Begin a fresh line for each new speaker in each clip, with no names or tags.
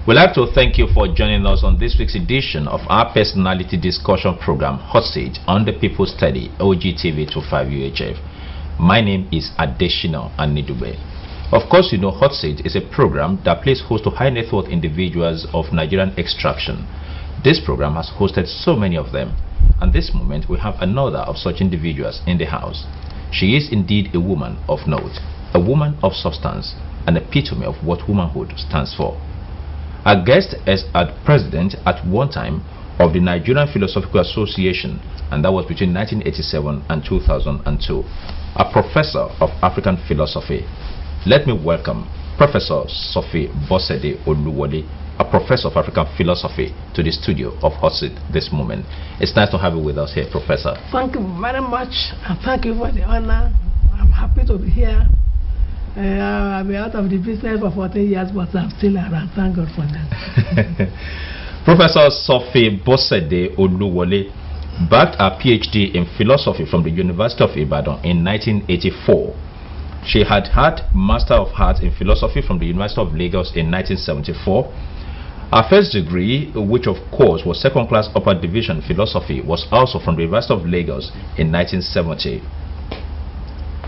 We'd like to thank you for joining us on this week's edition of our personality discussion program, Hot Seat, on the People's Study, OGTV 25 UHF. My name is Adeshina Anidube. Of course, you know Hot Seat is a program that plays host to high net worth individuals of Nigerian extraction. This program has hosted so many of them, and this moment we have another of such individuals in the house. She is indeed a woman of note, a woman of substance, an epitome of what womanhood stands for. Our guest is president at one time of the Nigerian Philosophical Association, and that was between 1987 and 2002, a professor of African philosophy. Let me welcome Professor Sophie Oluwole, a professor of African philosophy, to the studio of Hot Seat this moment. It's nice to have you with us here, Professor.
Thank you very much, and thank you for the honor. I'm happy to be here. I've been out of the business for 14 years, but I'm still around. Thank God for that.
Professor Sophie Oluwole backed a PhD in philosophy from the University of Ibadan in 1984. She had Master of Arts in philosophy from the University of Lagos in 1974. Her first degree, which of course was second-class upper division philosophy, was also from the University of Lagos in 1970.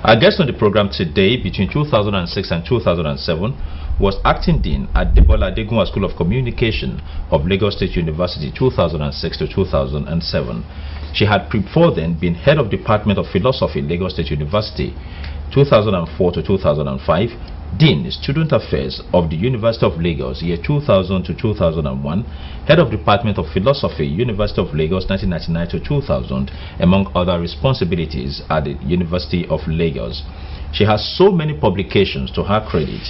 Our guest on the program today between 2006 and 2007 was acting dean at Debola Adegunwa School of Communication of Lagos State University 2006 to 2007. She had before then been head of Department of Philosophy, Lagos State University 2004 to 2005, Dean Student Affairs of the University of Lagos year 2000 to 2001, Head of Department of Philosophy, University of Lagos 1999 to 2000, among other responsibilities at the University of Lagos. She has so many publications to her credit.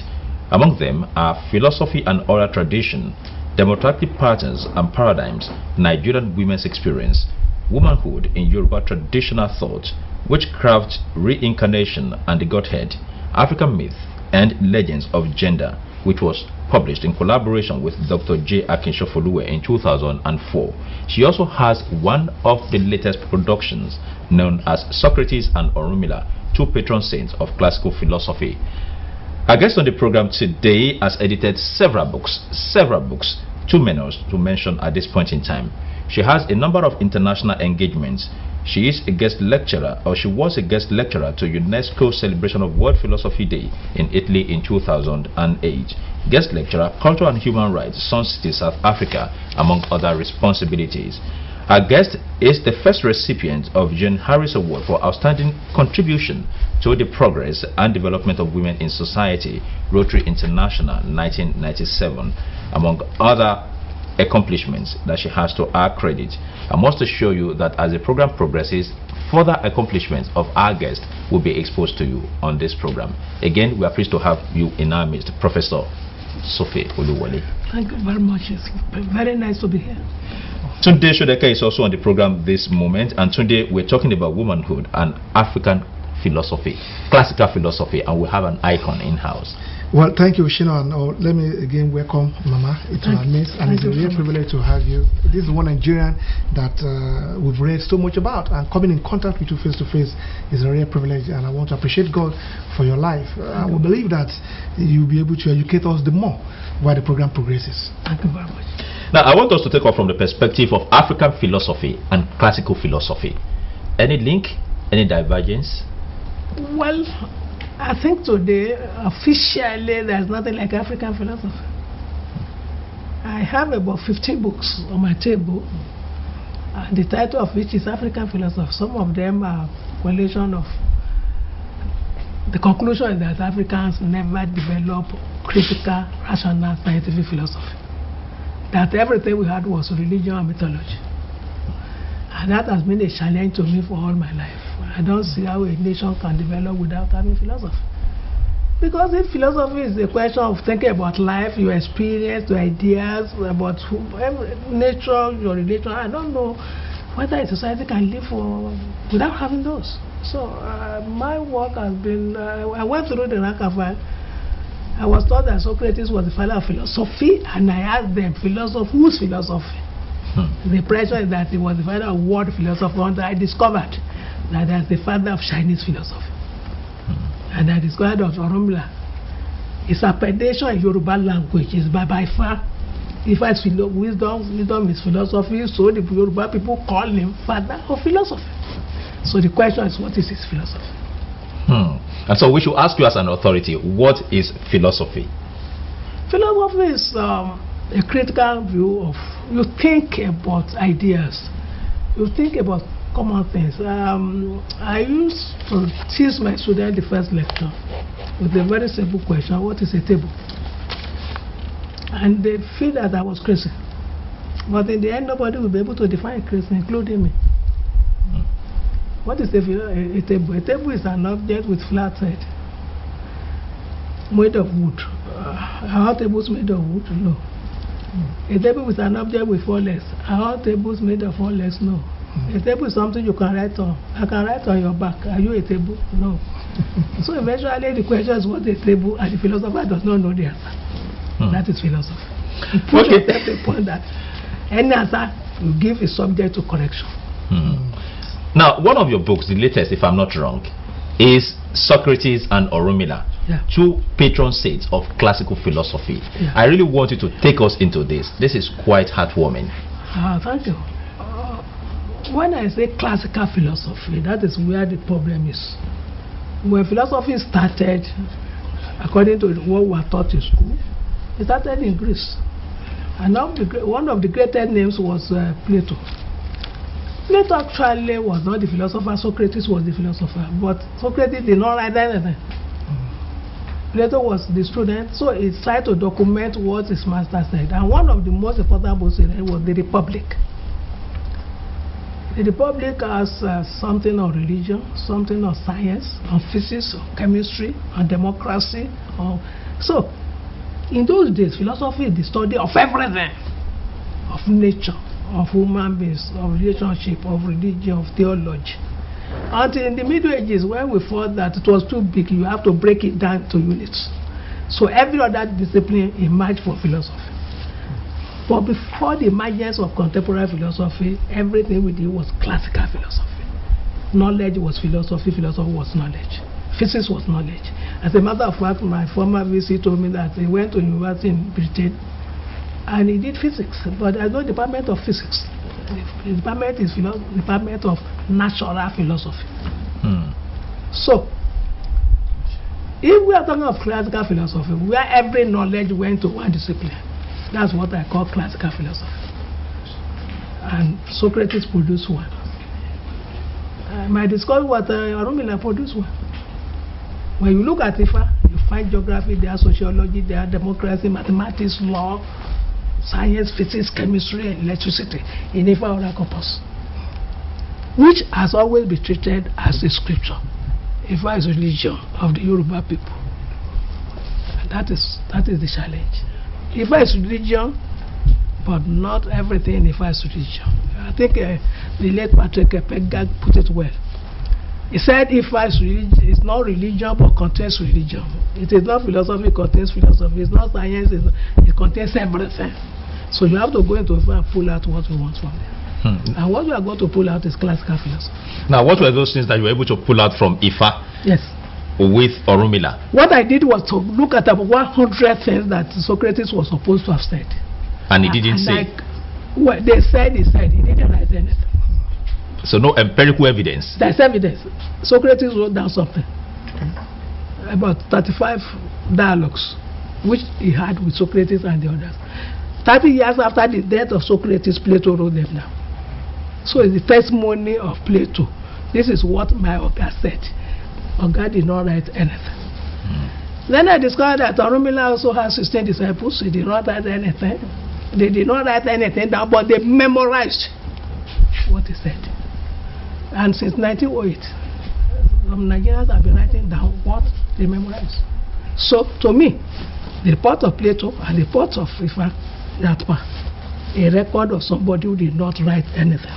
Among them are Philosophy and Oral Tradition, Democratic Patterns and Paradigms, Nigerian Women's Experience, Womanhood in Yoruba Traditional Thought, Witchcraft, Reincarnation and the Godhead, African Myth and Legends of Gender, which was published in collaboration with Dr. J. Akinshofoluwe in 2004. She also has one of the latest productions known as Socrates and Orunmila, two patron saints of classical philosophy. Our guest on the program today has edited several books, too many to mention at this point in time. She has a number of international engagements. She is a guest lecturer, or she was a guest lecturer to UNESCO celebration of World Philosophy Day in Italy in 2008. Guest lecturer, Culture and Human Rights, Sun City, South Africa, among other responsibilities. Our guest is the first recipient of Jane Harris Award for Outstanding Contribution to the Progress and Development of Women in Society, Rotary International, 1997, among other accomplishments that she has to our credit. I must assure you that as the program progresses, further accomplishments of our guest will be exposed to you on this program. Again, we are pleased to have you in our midst, Professor Sophie Oluwole.
Thank you very much. It's very nice to be here.
Tunde Shodeka is also on the program this moment, and today we're talking about womanhood and African philosophy, classical philosophy, and we have an icon in-house.
Well, thank you, Shino, and let me again welcome Mama into our midst, and it's a real privilege to have you. This is one Nigerian that we've read so much about, and coming in contact with you face to face is a real privilege, and I want to appreciate God for your life. We believe that you'll be able to educate us the more while the program progresses.
Thank you very much.
Now, I want us to take off from the perspective of African philosophy and classical philosophy. Any link? Any divergence?
Well, I think today, officially, there's nothing like African philosophy. I have about 15 books on my table, and the title of which is African philosophy. Some of them are correlation of the conclusion that Africans never develop critical, rational, scientific philosophy. That everything we had was religion and mythology. And that has been a challenge to me for all my life. I don't see how a nation can develop without having philosophy. Because if philosophy is a question of thinking about life, your experience, your ideas, about nature, your religion, I don't know whether a society can live without having those. So my work has been, I went through the rank and file. I was taught that Socrates was the father of philosophy, and I asked them, philosophy, whose philosophy? The pressure is that he was the father of world philosophy, and I discovered that that's the father of Chinese philosophy. And I discovered of Orunmila. His appellation in Yoruba language is by far If I feel wisdom is philosophy, so the Yoruba people call him father of philosophy. So the question is, what is his philosophy?
And so we should ask you as an authority, what is philosophy?
Philosophy is a critical view of, you think about ideas, you think about common things. I used to teach my students the first lecture with a very simple question: what is a table? And they feel that I was crazy. But in the end, nobody will be able to define crazy, including me. What is a table? A table is an object with flat head, made of wood. Are tables made of wood? No. A table is an object with 4 legs. Are tables made of 4 legs? No. A table is something you can write on. I can write on your back. Are you a table? No. So eventually the question is, what is a table? And the philosopher does not know the answer. That is philosophy. You put yourself to the point that any answer you give is subject to correction.
Now, one of your books, the latest, if I'm not wrong, is Socrates and Orunmila, two patron saints of classical philosophy. I really want you to take us into this. This is quite heartwarming.
Thank you. When I say classical philosophy, that is where the problem is. When philosophy started, according to what we were taught in school, it started in Greece. And one of the greatest names was Plato. Plato actually was not the philosopher, Socrates was the philosopher. But Socrates did not write anything. Plato was the student, so he tried to document what his master said. And one of the most important books he read was The Republic. The Republic has something on religion, something on science, on physics, on chemistry, on democracy. So, in those days, philosophy is the study of everything, of nature, of human beings, of relationship, of religion, of theology. Until in the Middle Ages, when we thought that it was too big, you have to break it down to units. So every other discipline emerged from philosophy. But before the emergence of contemporary philosophy, everything we did was classical philosophy. Knowledge was philosophy, philosophy was knowledge. Physics was knowledge. As a matter of fact, my former VC told me that he went to university in Britain and he did physics, but there's no department of physics. The department is department of natural philosophy. So, if we are talking of classical philosophy, where every knowledge went to one discipline, that's what I call classical philosophy. And Socrates produced one. My discovery was Orunmila produced one. When you look at IFA, you find geography, there, sociology, there, democracy, mathematics, law, science, physics, chemistry, and electricity in IFA oral corpus, which has always been treated as a scripture. IFA is religion of the Yoruba people. And that is the challenge. IFA is religion, but not everything in IFA is religion. I think the late Patrick Pegag put it well. He said IFA is not religion, but contains religion. It is not philosophy, it contains philosophy. It's not science, it contains everything. So you have to go into IFA and pull out what we want from there. And what we are going to pull out is classical philosophy. Now,
what were those things that you were able to pull out from IFA?
Yes.
With Orunmila?
What I did was to look at about 100 things that Socrates was supposed to have said.
And he didn't say?
Well, they said, he didn't write anything.
So no empirical evidence?
There's evidence. Socrates wrote down something. About 35 dialogues, which he had with Socrates and the others. 30 years after the death of Socrates, Plato wrote them down. So it's the testimony of Plato. This is what my Oga said. Oga did not write anything. Then I discovered that Orunmila also has 16 disciples. He did not write anything. They did not write anything down, but they memorized what he said. And since 1908, some Nigerians have been writing down what they memorized. So, to me, the report of Plato and the report of IFA, that a record of somebody who did not write anything.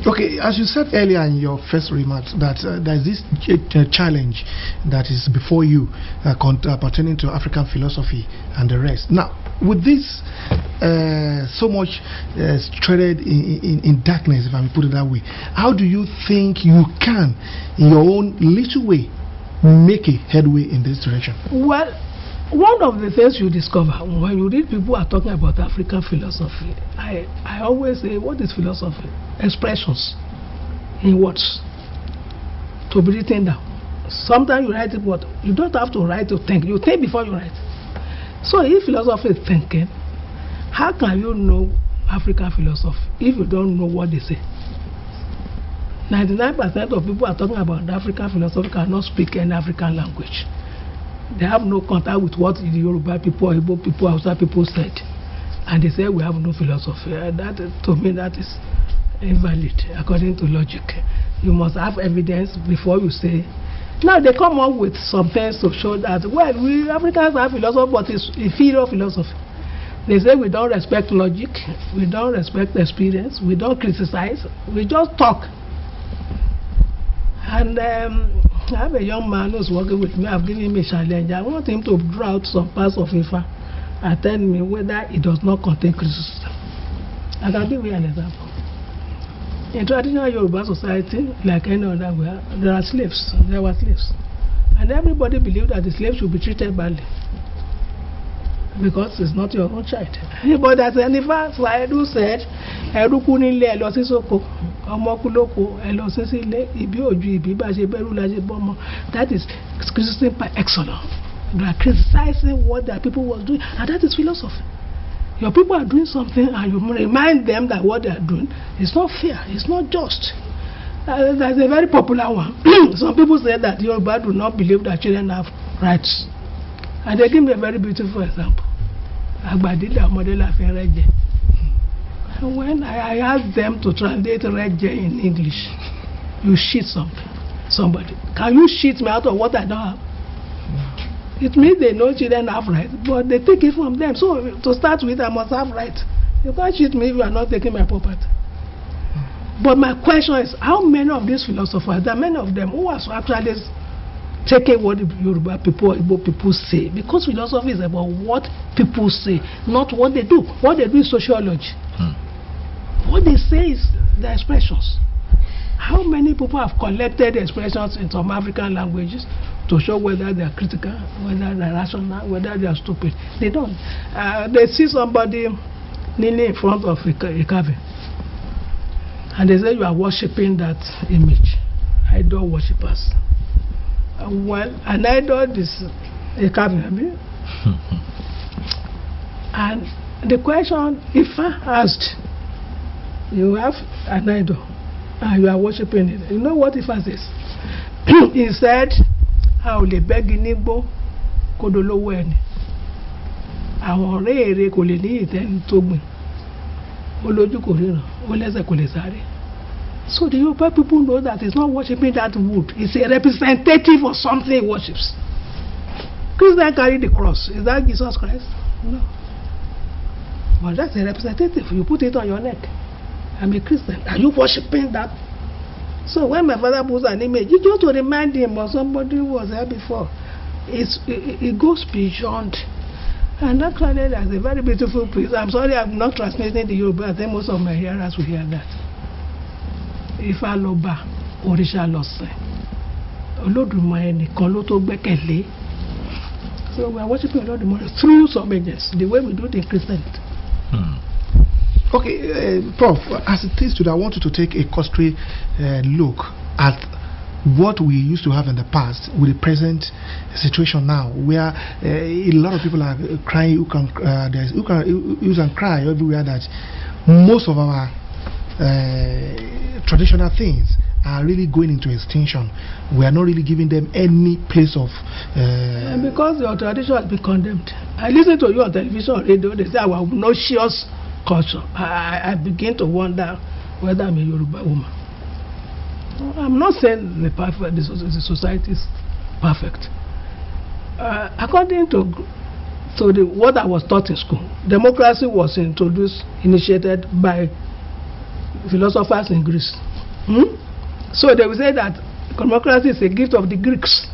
Okay, as you said earlier in your first remarks, that there is this challenge that is before you pertaining to African philosophy and the rest. Now, with this so much threaded in darkness, if I may put it that way, how do you think you can, in your own little way, make a headway in this direction?
Well, one of the things you discover when you read people are talking about African philosophy, I always say, what is philosophy? Expressions in words to be written down. Sometimes you write it, but you don't have to write to think. You think before you write. So if philosophy is thinking, how can you know African philosophy if you don't know what they say? 99% of people are talking about the African philosophy cannot speak any African language. They have no contact with what the Yoruba people, Igbo people, Hausa people said. And they say we have no philosophy. That, to me, that is invalid according to logic. You must have evidence before you say. Now they come up with some things to show that, well, we Africans have philosophy, but it's inferior philosophy. They say we don't respect logic, we don't respect experience, we don't criticize, we just talk. And I have a young man who's working with me. I've given him a challenge. I want him to draw out some parts of Ifa and tell me whether it does not contain criticism. I can give you an example. In traditional Yoruba society, like any other way, there are slaves. There were slaves. And everybody believed that the slaves should be treated badly because it's not your own child. But as Enifa Swaidu said, Erukunile Elosisoko, Omokuloko, Elosisile, Ibioju, Ibibaje, Berulaje Bomo. That is criticism by excellence. They are criticizing what their people was doing, and that is philosophy. Your people are doing something, and you remind them that what they are doing is not fair, it's not just. There's a very popular one. Some people say that Yoruba do not believe that children have rights. And they give me a very beautiful example. Agbadida Modela Ferreje. When I asked them to translate Reje in English, you cheat somebody. Can you cheat me out of what I don't have? It means they know children have rights, but they take it from them. So to start with, I must have rights. You can't cheat me if you are not taking my property. But my question is, how many of these philosophers, there are many of them who are actually taking what the Yoruba people, Igbo people say? Because philosophy is about what people say, not what they do. What they do is sociology. What they say is the expressions. How many people have collected expressions in some African languages to show whether they are critical, whether they are rational, whether they are stupid? They don't. They see somebody kneeling in front of a carving, and they say you are worshipping that image. Idol worshippers. Well, an idol is a carving, I mean. And the question, if I asked, you have an idol and you are worshipping it, you know what Ifa says? He said, I will beg in Igbo Kodolowo eni. Àwọn ọ̀rẹ́ èrè kò lè ní ìtẹ́ni tó gbìn. Olójú kò ríran, ó lẹ́sẹ̀ kò lè sáré. So the Yoruba people know that it's not worshipping that wood. It's a representative of something he worships. Christians carry the cross. Is that Jesus Christ? No. But that's a representative. You put it on your neck. I'm a Christian. Are you worshipping that? So when my father puts an image, you just to remind him of somebody who was there before. It goes beyond. And actually, there's a very beautiful piece. I'm sorry I'm not translating the Yoruba. I think most of my hearers will hear that. Ifá ló bá, òrìṣà ló sìn. Olódùmarè nìkan ló tó gbẹ́kẹ̀lé. So we are worshiping Olódùmarè through some agents, the way we do it in Christianity.
Okay, Prof, as it is today, I want you to take a cursory look at what we used to have in the past with the present situation now, where a lot of people are crying, you can cry everywhere that most of our traditional things are really going into extinction. We are not really giving them any place of...
because your tradition has been condemned. I listen to you on television or radio, they say our obnoxious culture. I begin to wonder whether I'm a Yoruba woman. I'm not saying the society is perfect. According to what I was taught in school, democracy was initiated by philosophers in Greece. So they will say that democracy is a gift of the Greeks.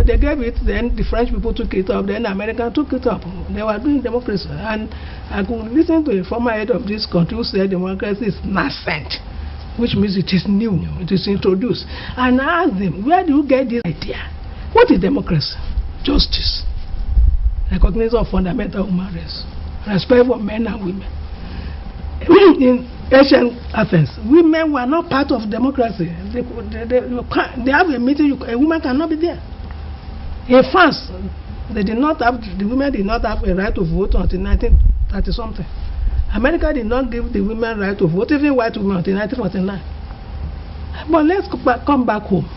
They gave it, then the French people took it up, then the Americans took it up. They were doing democracy. And I could listen to a former head of this country who said democracy is nascent, which means it is new, it is introduced. And I asked them, where do you get this idea? What is democracy? Justice. recognition of fundamental human rights, respect for men and women. In ancient Athens, women were not part of democracy. They have a meeting, a woman cannot be there. In France, the women did not have a right to vote until 1930 something. America did not give the women right to vote, even white women, until 1949. But let's come back home.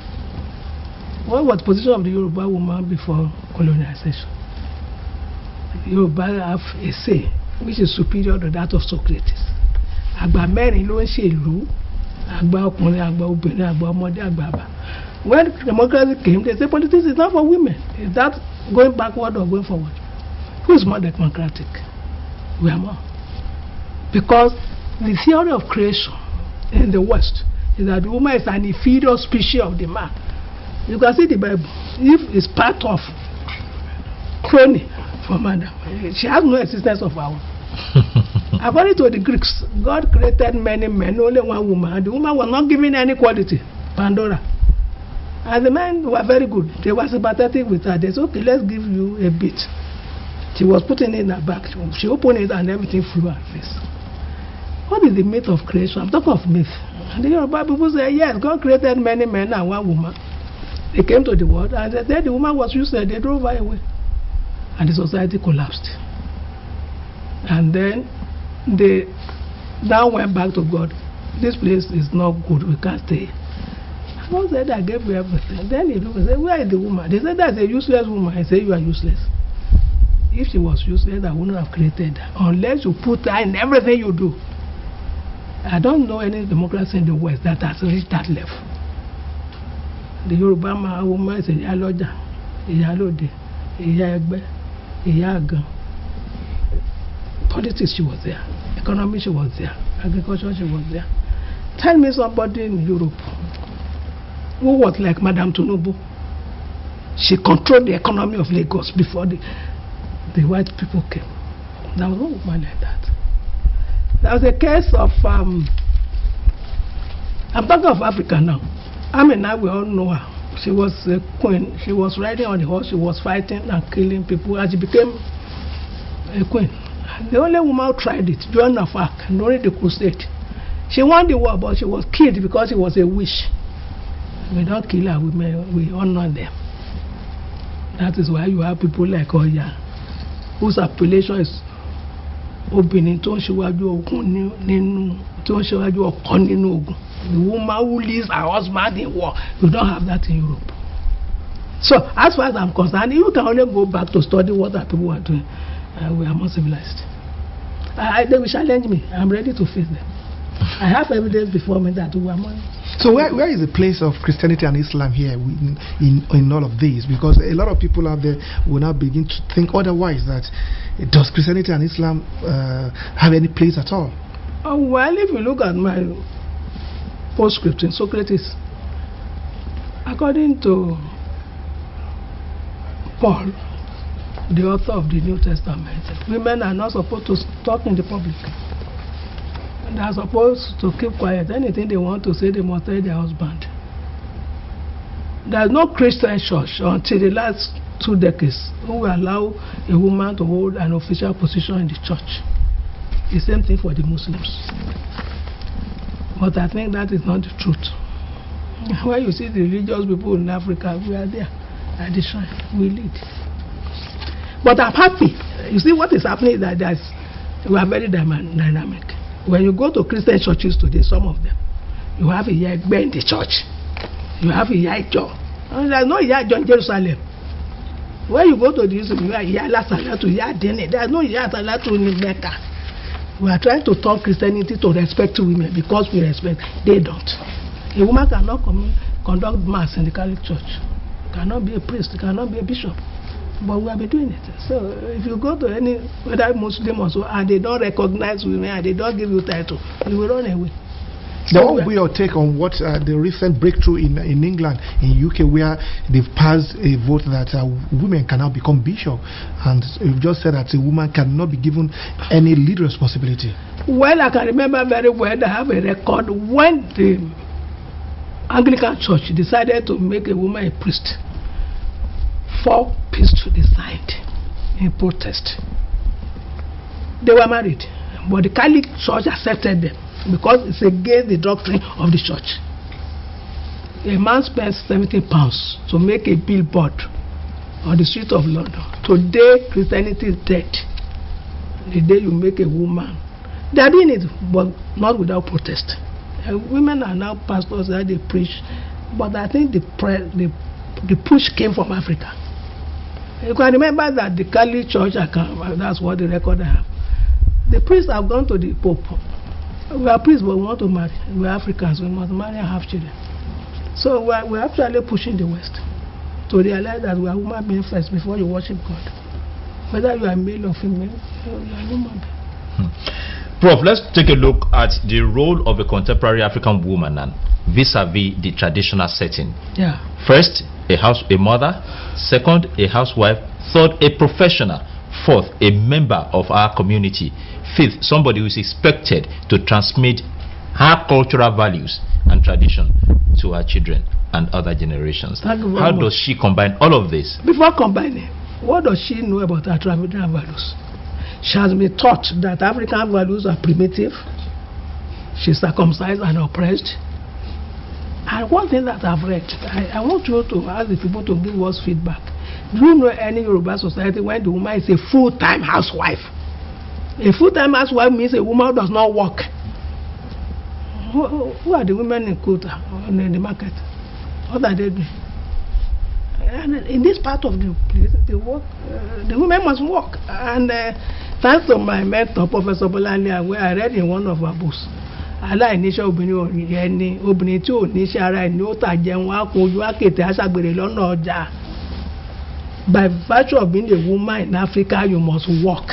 What was the position of the Yoruba woman before colonization? The Yoruba have a say which is superior to that of Socrates. Àgbà mẹ́rin ló ń ṣèlú, àgbà ọkùnrin, àgbà obìnrin, àgbà ọmọdé, àgbà àgbà. When democracy came, they say politics is not for women. Is that going backward or going forward? Who is more democratic? We are more. Because the theory of creation in the West is that the woman is an inferior species of the man. You can see the Bible. Eve is part of crony from Adam. She has no existence of her own. According to the Greeks, God created many men, only one woman. The woman was not given any quality, Pandora. And the men were very good. They were sympathetic with her. They said, okay, let's give you a bit. She was putting it in her back. She opened it and everything flew her face. What is the myth of creation? I'm talking of myth. And the Yoruba people say, yes, God created many men and one woman. They came to the world and they said the woman was useless. They drove her away. And the society collapsed. And then they now went back to God. This place is not good. We can't stay. And God said, I gave you everything. Then he looked and said, where is the woman? They said, that's a useless woman. I said, you are useless. If she was useless, I wouldn't have created her. Unless you put her in everything you do. I don't know any democracy in the West that has reached that level. The Yoruba woman is a Yaloja, a Yalode, a Yagbe, a Yagan. Politics, she was there. Economy, she was there. Agriculture, she was there. Tell me somebody in Europe who was like Madame Tinubu. She controlled the economy of Lagos before the white people came. There was no woman like that. There was a case of, I'm talking of Africa now. I mean, now we all know her. She was a queen. She was riding on the horse. She was fighting and killing people. And she became a queen. The only woman who tried it, Joan of Arc, during the crusade. She won the war, but she was killed because she was a witch. We don't kill our women, we honor them. That is why you have people like Oya, whose appellation is obìnrin tó ń ṣíwájú ogun nínú tó ń ṣíwájú ọkọ nínú ogun. The woman who leaves her husband in war. You don't have that in Europe. So as far as I'm concerned, you can only go back to study what our people are doing. We are more civilized. They will challenge me. I'm ready to face them. I have evidence before me that we are more.
So where is the place of Christianity and Islam here in all of this? Because a lot of people out there will now begin to think otherwise, that does Christianity and Islam have any place at all?
Oh, well, if you look at my postscript in Socrates, according to Paul, the author of the New Testament, women are not supposed to talk in the public. They are supposed to keep quiet. Anything they want to say, they must tell their husband. There is no Christian church until the last 2 decades who will allow a woman to hold an official position in the church. The same thing for the Muslims. But I think that is not the truth. When you see the religious people in Africa, we are there at the shrine. We lead. But I'm happy. You see, what is happening is that we are very dynamic. When you go to Christian churches today, some of them, you have a Yagbe in the church. You have a Yaijo. There's no Yaijo in Jerusalem. When you go to the Islam, you have Yala Salatu, Yadene. There's no Yala Salatu in Mecca. We are trying to turn Christianity to respect women because we respect. They don't. A woman cannot conduct mass in the Catholic Church. Cannot be a priest. Cannot be a bishop. But we have been doing it. So if you go to any whether Muslim or so, and they don't recognize women and they don't give you title, you will run away.
Now, what will be your take on what the recent breakthrough in England, in UK, where they've passed a vote that women can now become bishop, and you've just said that a woman cannot be given any lead responsibility? Well, I can remember very well. I have a record when the Anglican Church decided to make a woman a priest. 4 priests decide
in protest. They were married, but the Catholic Church accepted them because it's against the doctrine of the church. A man spends £70 to make a billboard on the street of London. Today, Christianity is dead. The day you make a woman, they are doing it, but not without protest. Women are now pastors that they preach, but I think the push came from Africa. You can remember that the Catholic Church account, that's what the record I have. The priests have gone to the Pope. We are priests, but we want to marry. We are Africans, we must marry and have children. So we are actually pushing the West to realize that we are human beings first before you worship God. Whether you are male or female, you are human being.
Prof, let's take a look at the role of a contemporary African woman and vis-a-vis the traditional setting.
Yeah.
First, a mother. Second, a housewife. Third, a professional. Fourth, a member of our community. Fifth, somebody who is expected to transmit her cultural values and tradition to her children and other generations. How does she combine all of this?
Before combining, what does she know about her traditional values? She has been taught that African values are primitive. She's circumcised and oppressed. And one thing that I've read, I want you to ask the people to give us feedback. Do you know any Yoruba society when the woman is a full-time housewife? A full-time housewife means a woman who does not work. Who are the women in Kota, in the market? What are they doing? And in this part of the place, they work, the women must work. And thanks to my mentor, Professor Bolani, where I read in one of our books, aláìníṣẹ́ obìnrin tí ò níṣẹ́ ara ẹ̀ ní ó tà jẹun á kun ojú àkètè aṣàgbèrè lọ́nà ọjà. By virtue of being a woman in Africa, you must work.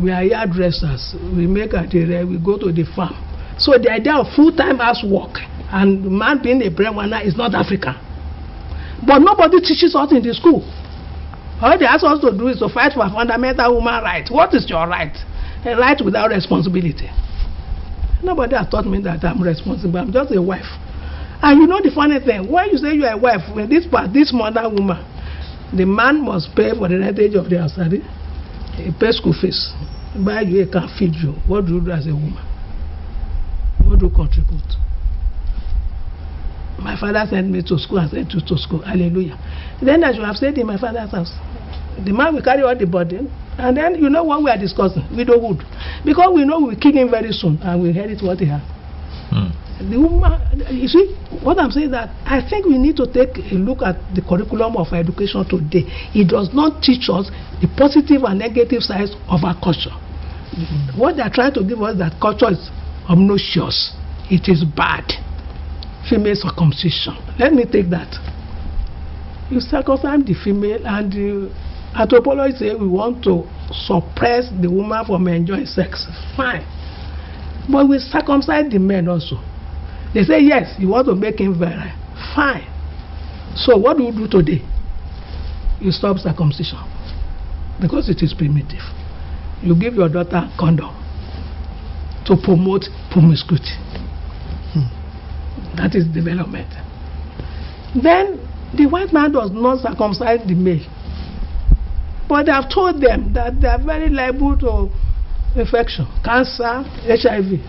We are hairdressers. We make a day, we go to the farm. So the idea of full-time housework and man being a breadwinner is not African. But nobody teaches us in the school. All they ask us to do is to fight for fundamental human rights. What is your right? A right without responsibility. Nobody has taught me that I'm responsible. I'm just a wife. And you know the funny thing, when you say you're a wife, when this modern woman, the man must pay for the rentage of the house, he pays school fees, buy you a car, feed you. What do you do as a woman? What do you contribute? My father sent me to school and sent you to school. Hallelujah. Then I should have stayed in my father's house. The man will carry all the burden. And then you know what we are discussing? Widowhood. Because we know we will kick him very soon and we inherit what he has. The woman, you see, what I'm saying that I think we need to take a look at the curriculum of education today. It does not teach us the positive and negative sides of our culture. What they are trying to give us that culture is obnoxious. It is bad. Female circumcision. Let me take that. You circumcise the female, and the anthropologists say we want to suppress the woman from enjoying sex. Fine. But we circumcise the men also. They say yes, you want to make him virile. Fine. So what do you do today? You stop circumcision because it is primitive. You give your daughter condom to promote promiscuity. That is development. Then the white man does not circumcise the male. But they have told them that they are very liable to infection, cancer, HIV.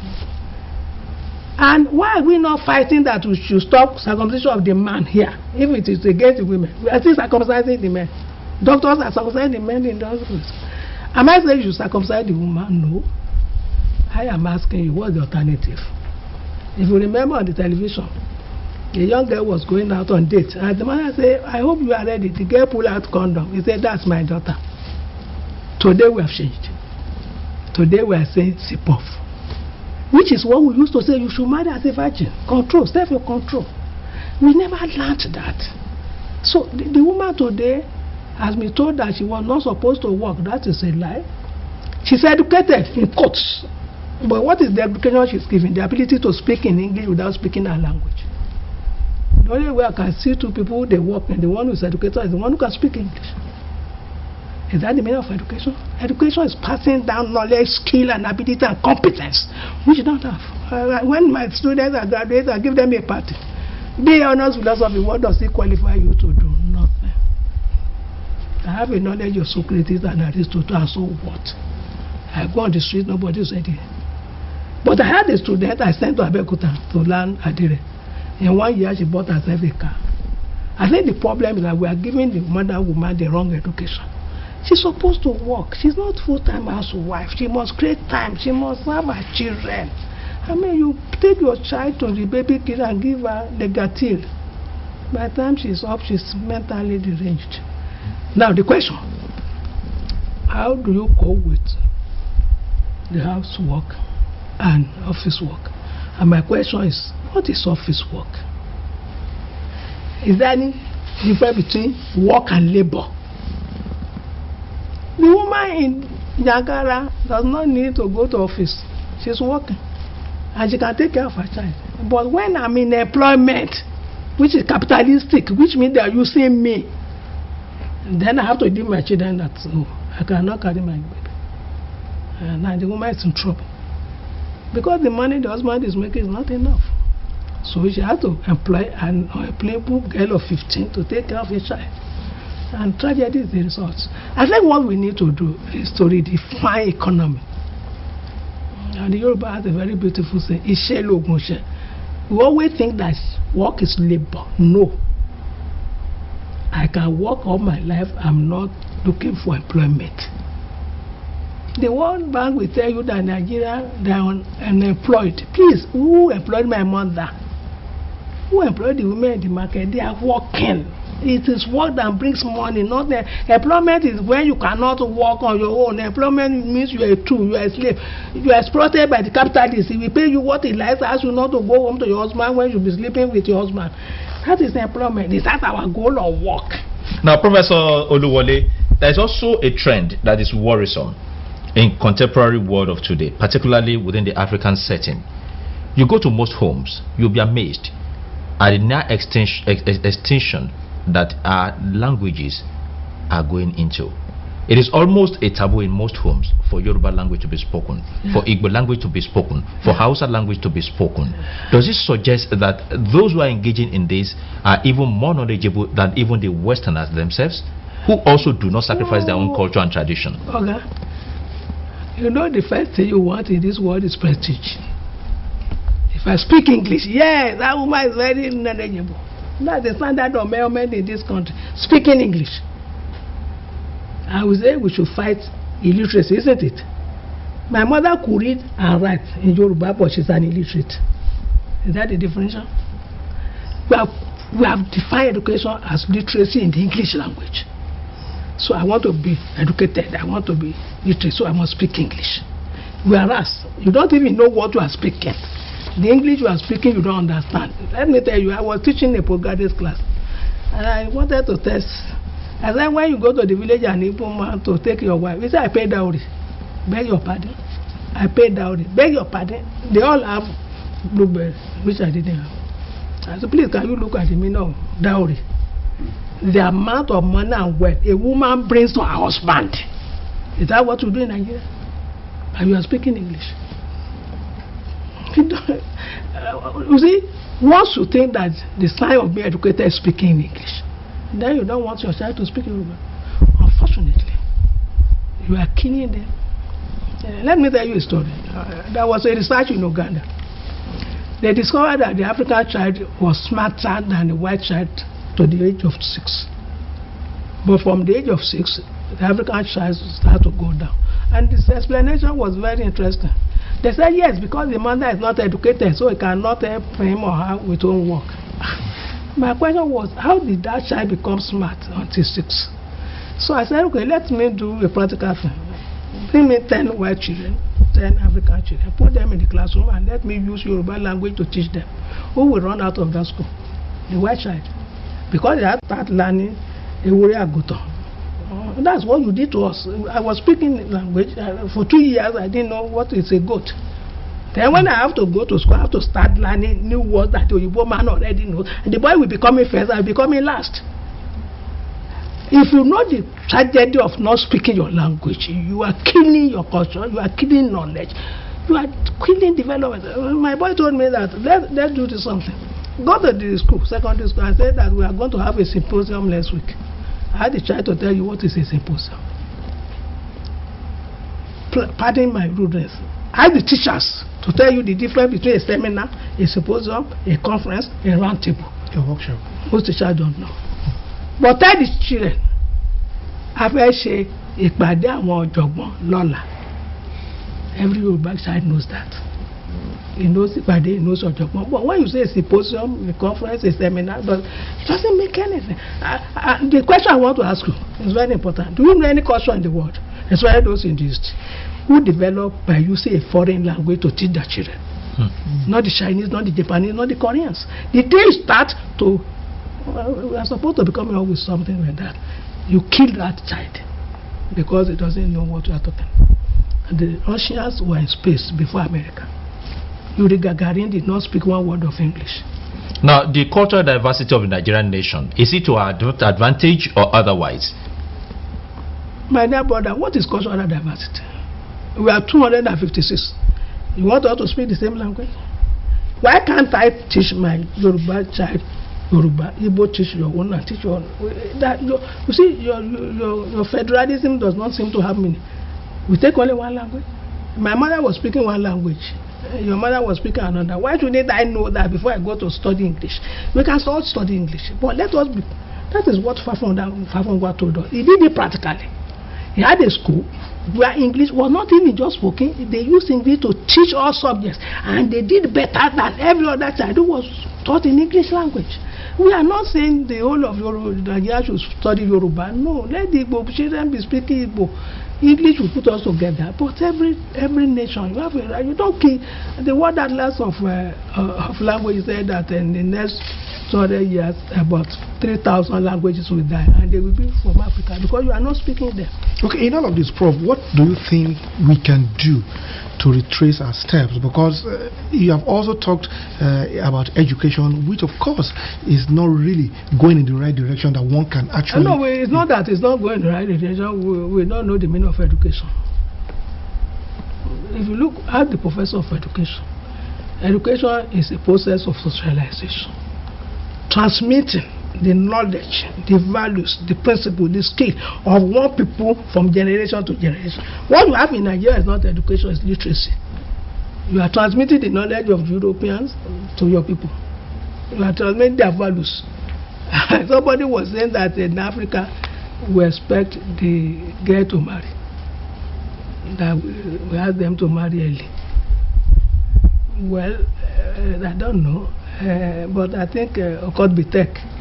And why are we not fighting that we should stop circumcision of the man here? If it is against the women, we are still circumcising the men. Doctors are circumcising the men in the hospitals. Am I saying you should circumcise the woman? No. I am asking you, what's the alternative? If you remember on the television, the young girl was going out on date, and the mother said, I hope you are ready. The girl pulled out condom. He said, that's my daughter. Today we have changed. Today we are saying sip off. Which is what we used to say, you should marry as a virgin. Control, self-control. We never learned that. So the woman today has been told that she was not supposed to work. That is a lie. She's educated in quotes. But what is the education she's given? The ability to speak in English without speaking her language. The only way I can see two people, they work, and the one who is educated is the one who can speak English. Is that the meaning of education? Education is passing down knowledge, skill, and ability and competence, which you don't have. When my students are graduates, I give them a party. Be honest philosophy, what does it qualify you to do? Nothing. I have a knowledge of Socrates and Aristotle, and so what? I go on the street, nobody said it. But I had a student I sent to Abeokuta to learn Adire. In 1 year, she bought herself a car. I think the problem is that we are giving the mother woman the wrong education. She's supposed to work. She's not full-time housewife. She must create time. She must have her children. I mean, you take your child to the baby kid and give her the gatil. By the time she's up, she's mentally deranged. Now the question, how do you cope with the housework and office work? And my question is, what is office work? Is there any difference between work and labor? The woman in Niagara does not need to go to office. She's working and she can take care of her child. But when I'm in employment, which is capitalistic, which means they are using me, then I have to give my children that, oh, I cannot carry my baby. And now the woman is in trouble. Because the money the husband is making is not enough. So she has to employ an unemployable girl of 15 to take care of a child. And tragedy is the result. I think what we need to do is to redefine economy. And the Yoruba has a very beautiful saying, Ishe logun se. We always think that work is labor. No. I can work all my life. I'm not looking for employment. The World Bank will tell you that Nigeria, they are unemployed. Please, who employed my mother? Who employed the women in the market? They are working. It is work that brings money, not the employment is when you cannot work on your own. Employment means you are a tool, you are a slave. You are exploited by the capitalists. He will pay you what he likes, ask you not to go home to your husband when you be sleeping with your husband. That is employment. Is that our goal of work?
Now, Professor Oluwole, there is also a trend that is worrisome in contemporary world of today, particularly within the African setting. You go to most homes, you'll be amazed at the near extinction that our languages are going into. It is almost a taboo in most homes for Yoruba language to be spoken, for Igbo language to be spoken, for Hausa language to be spoken. Does it suggest that those who are engaging in this are even more knowledgeable than even the Westerners themselves, who also do not sacrifice their own culture and tradition?
Okay. You know, the first thing you want in this world is prestige. If I speak English, yes, that woman is very knowledgeable. That's the standard of male men in this country. Speaking English. I would say we should fight illiteracy, isn't it? My mother could read and write in Yoruba, but she's an illiterate. Is that the differential? We have defined education as literacy in the English language. So I want to be educated, I want to be literate, so I must speak English. Whereas, you don't even know what you are speaking. The English you are speaking, you don't understand. Let me tell you, I was teaching a postgraduate class, and I wanted to test. I said, when you go to the village and Igbo man to take your wife, he said, I pay dowry. Beg your pardon. I pay dowry. Beg your pardon. They all have blueberry, which I didn't have. I said, please, can you look at the meaning of dowry? The amount of money and wealth a woman brings to her husband. Is that what you do in Nigeria? And you are speaking English. You see, once you think that the sign of being educated is speaking English, then you don't want your child to speak Yoruba. Unfortunately, you are killing them. Let me tell you a story. There was a research in Uganda. They discovered that the African child was smarter than the white child to the age of 6. But from the age of 6, the African child started to go down. And this explanation was very interesting. They said yes, because the mother is not educated, so he cannot help him or her with own work. My question was, how did that child become smart until 6? So I said, okay, let me do a practical thing. Bring me 10 white children, 10 African children, put them in the classroom, and let me use Yoruba language to teach them. Who will run out of that school? The white child. Because they had to start learning Ewure Agutan. That's what you did to us. I was speaking language. For 2 years, I didn't know what is a goat. Then when I have to go to school, I have to start learning new words that the Igbo man already knows. And the boy will be coming first, I will be coming last. If you know the tragedy of not speaking your language, you are killing your culture, you are killing knowledge, you are killing development. My boy told me that, let's do this something. Go to the school, secondary school, and said that we are going to have a symposium next week. I had to try to tell you what is a symposium. Pardon my rudeness. I had the teachers to tell you the difference between a seminar, a symposium, a conference, a round table.
A workshop.
Most teachers don't know. But tell the children, a fẹ́ ṣe ìpàdé àwọn ọ̀jọ̀gbọ́n lọ́la. Every Yoruba child knows that. He knows ìpàdé, he knows ọ̀jọ̀gbọ́n. But when you say a symposium, a conference, a seminar, it doesn't make anything. The question I want to ask you is very important. Do you know any culture in the world, especially those in the East, who developed by using a foreign language to teach their children? Not the Chinese, not the Japanese, not the Koreans. The day you start to, we are supposed to be coming up with something like that. You kill that child because it doesn't know what you are talking. And the Russians were in space before America. Yuri Gagarin did not speak one word of English.
Now, the cultural diversity of the Nigerian nation, is it to our advantage or otherwise?
My dear brother, what is cultural diversity? We are 256. You want us to speak the same language? Why can't I teach my Yoruba child Yoruba? Igbo teach your own and teach your own. You see, your federalism does not seem to have meaning. We take only one language. My mother was speaking one language. Your mother was speaking another. Why shouldn't I know that before I go to study English? We can start study English. But let us be. That is what Fafongwa told us. He did it practically. He had a school where English was not even just spoken. They used English to teach all subjects. And they did better than every other child who was taught in English language. We are not saying the whole of Nigeria should study Yoruba. No, let the Igbo children be speaking Igbo. English will put us together, but every nation, you have a right. You don't kill the word atlas of language said that in the next 200 years about 3,000 languages will die, and they will be from Africa because you are not speaking them.
Okay, in all of this, Prof, what do you think we can do to retrace our steps? Because you have also talked about education, which of course is not really going in the right direction that one can actually.
No, it's not that it's not going in the right direction. We don't know the meaning of education. If you look at the professor of education, education is a process of socialization, transmitting the knowledge, the values, the principle, the skill of one people from generation to generation. What you have in Nigeria is not education, it's literacy. You are transmitting the knowledge of Europeans to your people. You are transmitting their values. Somebody was saying that in Africa we expect the girl to marry, that we ask them to marry early. Well, I don't know, but I think Okot Bitek,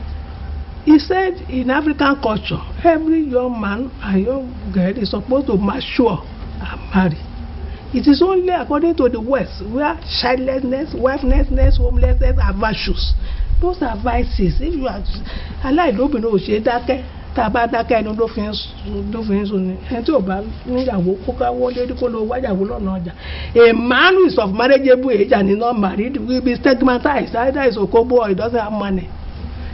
he said in African culture, every young man and young girl is supposed to mature and marry. It is only according to the West where childlessness, wifelessness, homelessness are virtues. Those are vices. If you are, I like to know that tabadaka no do fin sun enti o ba níyàwó kó ká wọlé kó lọ wáyàwó lọ́nà ọjà. A man who is of marriageable age and is not married will be stigmatized. Either is okobo or he doesn't have money.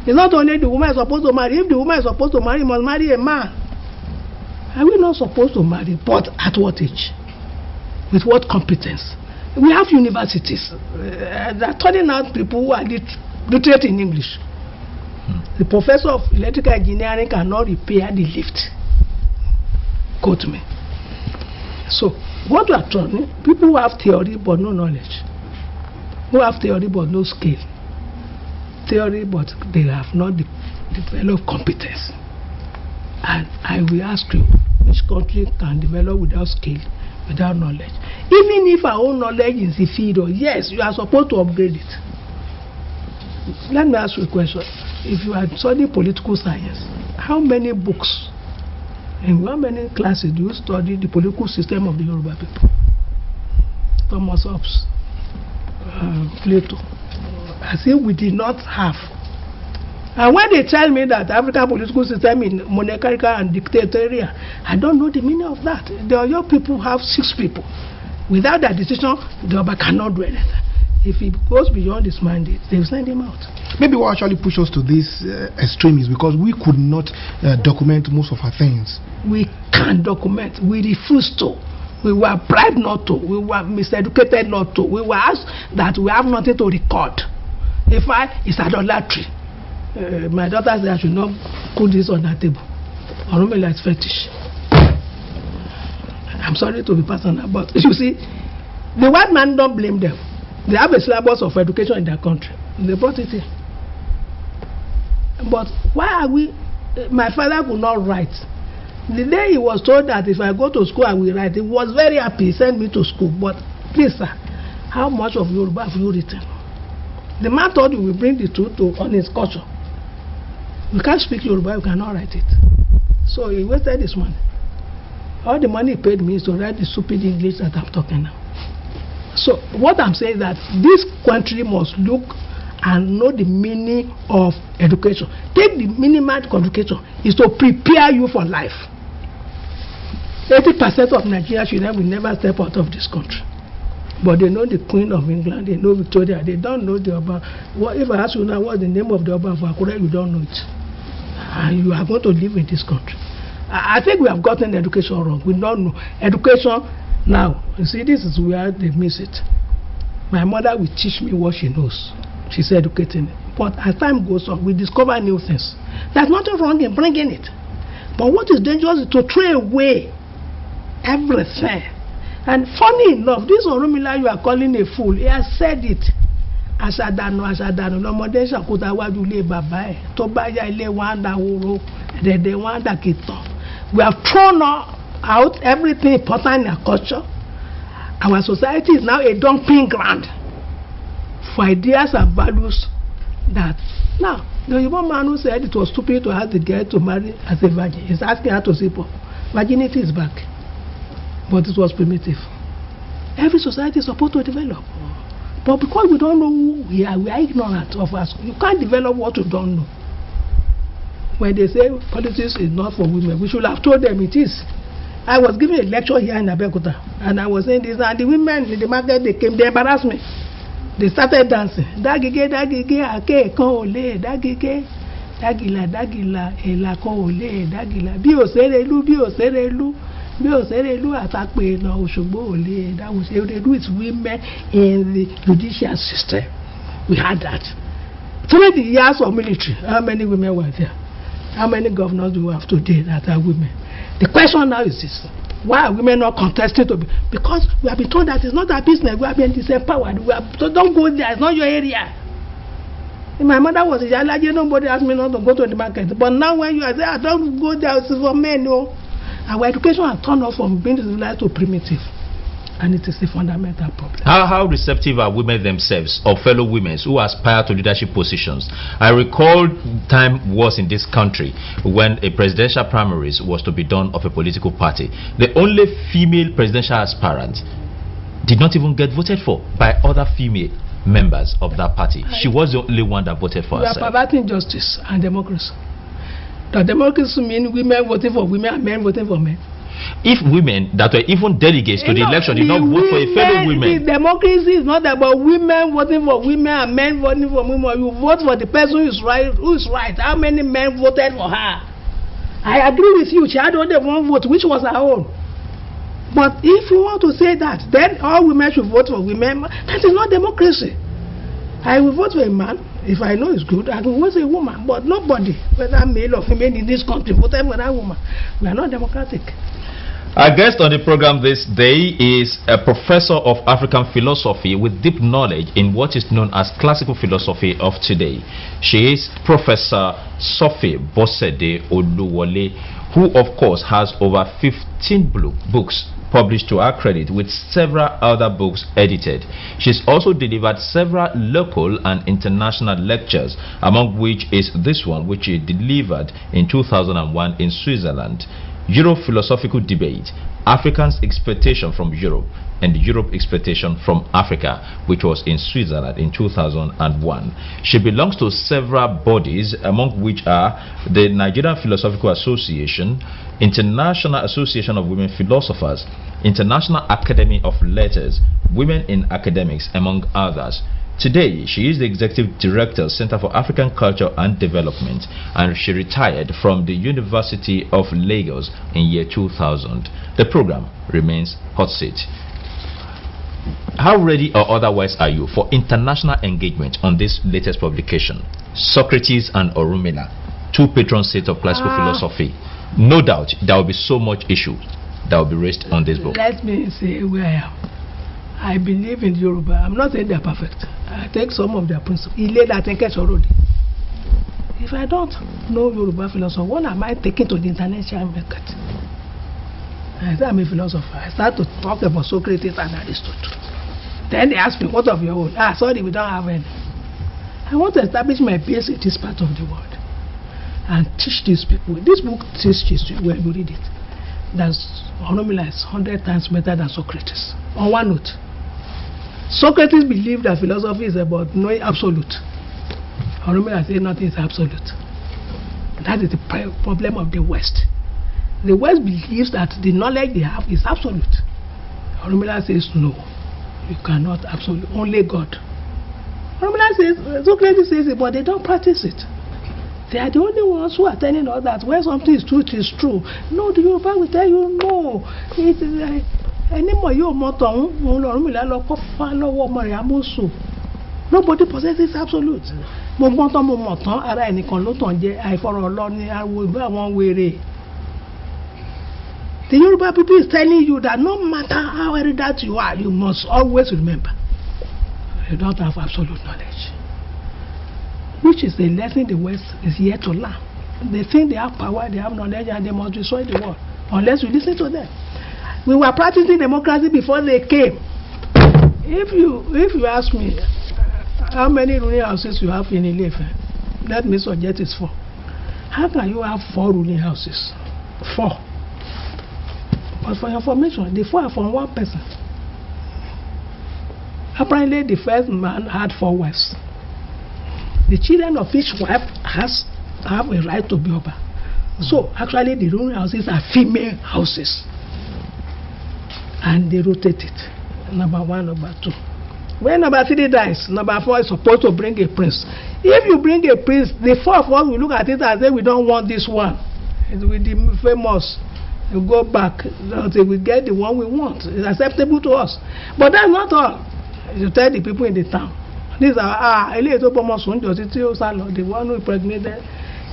It's not only the woman is supposed to marry. If the woman is supposed to marry, must marry a man. Are we not supposed to marry? But at what age? With what competence? We have universities that are turning out people who are literate in English. The professor of electrical engineering cannot repair the lift. Quote me. So, what we are trying, people who have theory but no knowledge, who have theory but no skill, theory but they have not developed competence. And I will ask you, which country can develop without skill, without knowledge? Even if our own knowledge is inferior, yes, you are supposed to upgrade it. Let me ask you a question. If you are studying political science, how many books and how many classes do you study the political system of the Yoruba people? Thomas Hobbes, Plato, as if we did not have. And when they tell me that African political system is monarchical and dictatorial, I don't know the meaning of that. The Oyo people have 6 people. Without that decision, the Oba cannot do anything. If it goes beyond his mandate, they will send him out.
Maybe what actually pushed us to this extreme is because we could not document most of our things.
We can't document. We refused to. We were bribed not to. We were miseducated not to. We were asked that we have nothing to record. If it's idolatry. My daughter said I should not put this on the table. Orunmila is fetish. I'm sorry to be personal, but you see, the white man don't blame them. They have a syllabus of education in their country. They brought it here. But why are we? My father could not write. The day he was told that if I go to school I will write, he was very happy. He sent me to school. But please, sir, how much of Yoruba have you written? The man thought you will bring the truth on his culture. We can't speak Yoruba, we cannot write it. So he wasted his money. All the money he paid me is to write the stupid English that I'm talking now. So what I'm saying is that this country must look and know the meaning of education. Take the minimum education is to prepare you for life. 80% of Nigerian children will never step out of this country. But they know the Queen of England, they know Victoria, they don't know the Oba. What if I ask you now what's the name of the Oba of Akure, you don't know it. And you are going to live in this country. I think we have gotten education wrong. We don't know. Education now, you see, this is where they miss it. My mother will teach me what she knows. She's educating. But as time goes on, we discover new things. There's nothing wrong in bringing it. But what is dangerous is to throw away everything. And funny enough, this Orunmila you are calling a fool, he has said it. Asadano, lọ́mọdé ṣàkóso àwájú ilé bàbá ẹ̀ tó bá yá ilé wọn dà wóró ẹ̀dẹ̀dẹ̀ wọn dà kìtàn. We have thrown out everything important in our culture. Our society is now a dumping ground for ideas and values that now the young man who said it was stupid to ask the girl to marry as a virgin is asking her to see Paul. Virginity is back. But it was primitive. Every society is supposed to develop. But because we don't know who we are ignorant of us. You can't develop what you don't know. When they say politics is not for women, we should have told them it is. I was giving a lecture here in Abeokuta, and I was saying this, and the women in the market, they came, they embarrassed me. They started dancing. Dagige, ake, kan ole, dagige, dagila, ela kan ole, dagila. Bí ó ṣeré ìlú àtàpè lọ Òṣogbo òlé. That was they do it women in the judicial system. We had that. 30 years of military. How many women were there? How many governors do we have today that are women? The question now is this: why are women not contesting to be? Because we have been told that it's not our business. We have been disempowered. So don't go there. It's not your area. If my mother was a Yalaje, nobody asked me not to go to the market. But now when you are there, don't go there. It's for men. No. Our education has turned off from being civilized to primitive, and it is a fundamental problem.
How receptive are women themselves or fellow women who aspire to leadership positions? I recall time was in this country when a presidential primaries was to be done of a political party. The only female presidential aspirant did not even get voted for by other female members of that party. She was the only one that voted for herself.
We are perverting justice and democracy. Does democracy mean women voting for women and men voting for men?
If women that were even delegates to the election did not vote for a fellow women.
The democracy is not about women voting for women and men voting for women. You vote for the person who is right. How many men voted for her? I agree with you. She had only one vote, which was her own. But if you want to say that, then all women should vote for women. That is not democracy. I will vote for a man. If I know it's good, I can vote for a woman. But nobody, whether male or female in this country, voted for that woman. We are not democratic.
Our guest on the program this day is a professor of African philosophy with deep knowledge in what is known as classical philosophy of today. She is Professor Sophie Oluwole, who of course has over 15 books published to her credit, with several other books edited. She's also delivered several local and international lectures, among which is this one, which she delivered in 2001 in Switzerland. Europe Philosophical Debate, Africans' Expectation from Europe and Europe Expectation from Africa, which was in Switzerland in 2001. She belongs to several bodies, among which are the Nigerian Philosophical Association, International Association of Women Philosophers, International Academy of Letters, Women in Academics, among others. Today, she is the Executive Director, Center for African Culture and Development, and she retired from the University of Lagos in year 2000. The program remains hot seat. How ready or otherwise are you for international engagement on this latest publication? Socrates and Orunmila, two patron saints of classical philosophy. no doubt there will be so much issue that will be raised on this book.
Let me say where I am. I believe in Yoruba. I'm not saying they're perfect. I take some of their principles. If I don't know Yoruba philosophy, what am I taking to the international market? I say I'm a philosopher. I start to talk about Socrates and Aristotle. Then they ask me, what of your own? Sorry, we don't have any. I want to establish my base in this part of the world and teach these people. This book teaches you when you read it. That's Oromila is 100 times better than Socrates. On one note, Socrates believed that philosophy is about knowing absolute. Oromila says nothing is absolute. That is the problem of the West. The West believes that the knowledge they have is absolute. Oromila says no, you cannot absolute, only God. Oromila says, Socrates says it, but they don't practice it. They are the only ones who are telling us that when something is true, it is true. No, the Yoruba will tell you no. It is nobody possesses absolute. The Yoruba people is telling you that no matter how erudite you are, you must always remember you don't have absolute knowledge, which is the lesson the West is here to learn. They think they have power, they have knowledge, and they must destroy the world unless we listen to them. We were practicing democracy before they came. If you ask me how many ruling houses you have in Ilefe, let me suggest it's 4. How can you have 4 ruling houses? 4. But for your information, the 4 are from one person. Apparently, the first man had 4 wives. The children of each wife have a right to be Oba. So, actually, the ruling houses are female houses. And they rotate it. Number 1, number 2. When number 3 dies, number 4 is supposed to bring a prince. If you bring a prince, the 4 of us will look at it and say, we don't want this one. It will be famous. You go back until we get the one we want. It's acceptable to us. But that's not all. You tell the people in the town. These are the one who impregnated.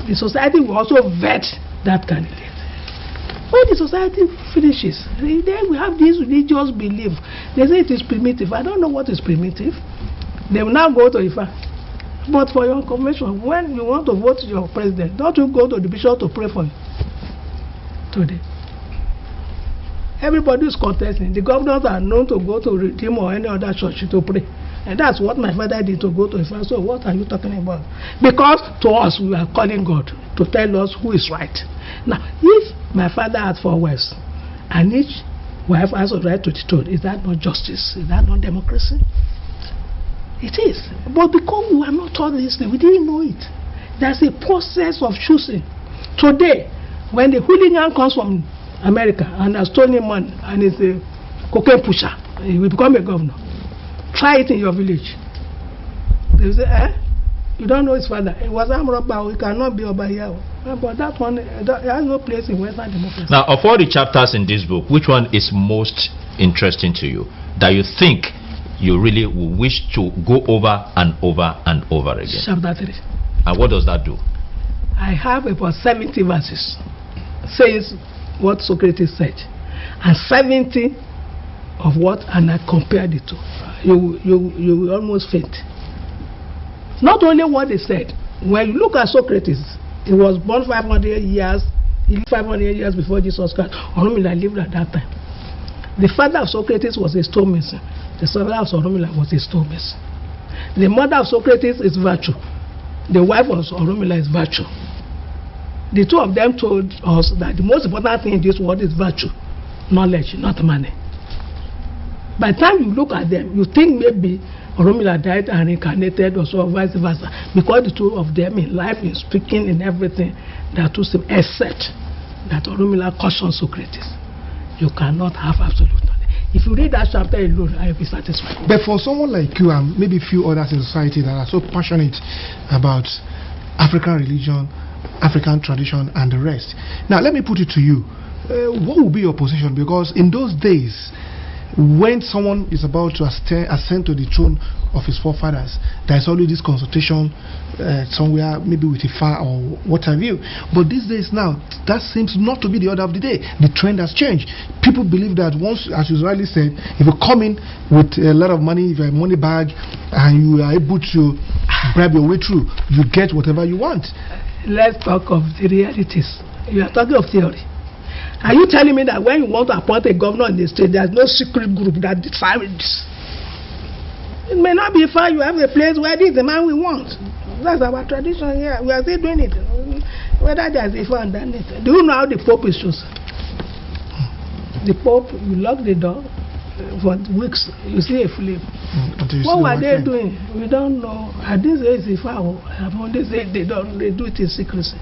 The society will also vet that candidate. When the society finishes, then we have this religious belief. They say it is primitive. I don't know what is primitive. They will now go to Ifa. But for your information, when you want to vote your president, don't you go to the bishop to pray for you today? Everybody is contesting. The governors are known to go to Redeem or any other church to pray. And that's what my father did, to go to Ifa. So what are you talking about? Because to us, we are calling God to tell us who is right. Now, if my father had 4 wives, and each wife has a right to the throne, is that not justice? Is that not democracy? It is. But because we are not taught this thing, we didn't know it. There's a process of choosing. Today, when the hooligan comes from America and has stolen money and is a cocaine pusher, he will become a governor. Try it in your village. They say, you don't know his father. It was Amroba, he cannot be over here. But that one, it has no place in Western democracy. Now,
of all the chapters in this book, which one is most interesting to you, that you think you really wish to go over and over and over again?
Chapter 3.
And what does that do?
I have about 70 verses. Says what Socrates said. And 70 of what, and I compared it to. You will almost faint. Not only what they said. When you look at Socrates, he was born 500 years. He lived 500 years before Jesus Christ. Oromila lived at that time. The father of Socrates was a stonemason. The father of Oromila was a stonemason. The mother of Socrates is virtue. The wife of Oromila is virtue. The 2 of them told us that the most important thing in this world is virtue, knowledge, not money. By the time you look at them, you think maybe Oromila died and reincarnated or so, vice versa, because the 2 of them in life, in speaking, in everything, they are too same, except that Oromila cautioned Socrates. You cannot have absolute knowledge. If you read that chapter alone, I will be satisfied.
But for someone like you and maybe a few others in society that are so passionate about African religion, African tradition, and the rest. Now, let me put it to you. What will be your position? Because in those days, when someone is about to ascend to the throne of his forefathers, there is always this consultation somewhere, maybe with Ifa or what have you. But these days now, that seems not to be the order of the day. The trend has changed. People believe that once, as you rightly said, if you come in with a lot of money, if you have a money bag, and you are able to bribe your way through, you get whatever you want.
Let's talk of the realities. You are talking of theory. Are you telling me that when you want to appoint a governor in the state, there's no secret group that decides? It may not be far. You have a place where this is the man we want. That's our tradition here. We are still doing it. Whether there's a far underneath. Do you know how the Pope is chosen? The Pope, you lock the door for weeks. You see a flame. What were they doing? We don't know. I didn't say it's a far. I've only said they do it in secrecy.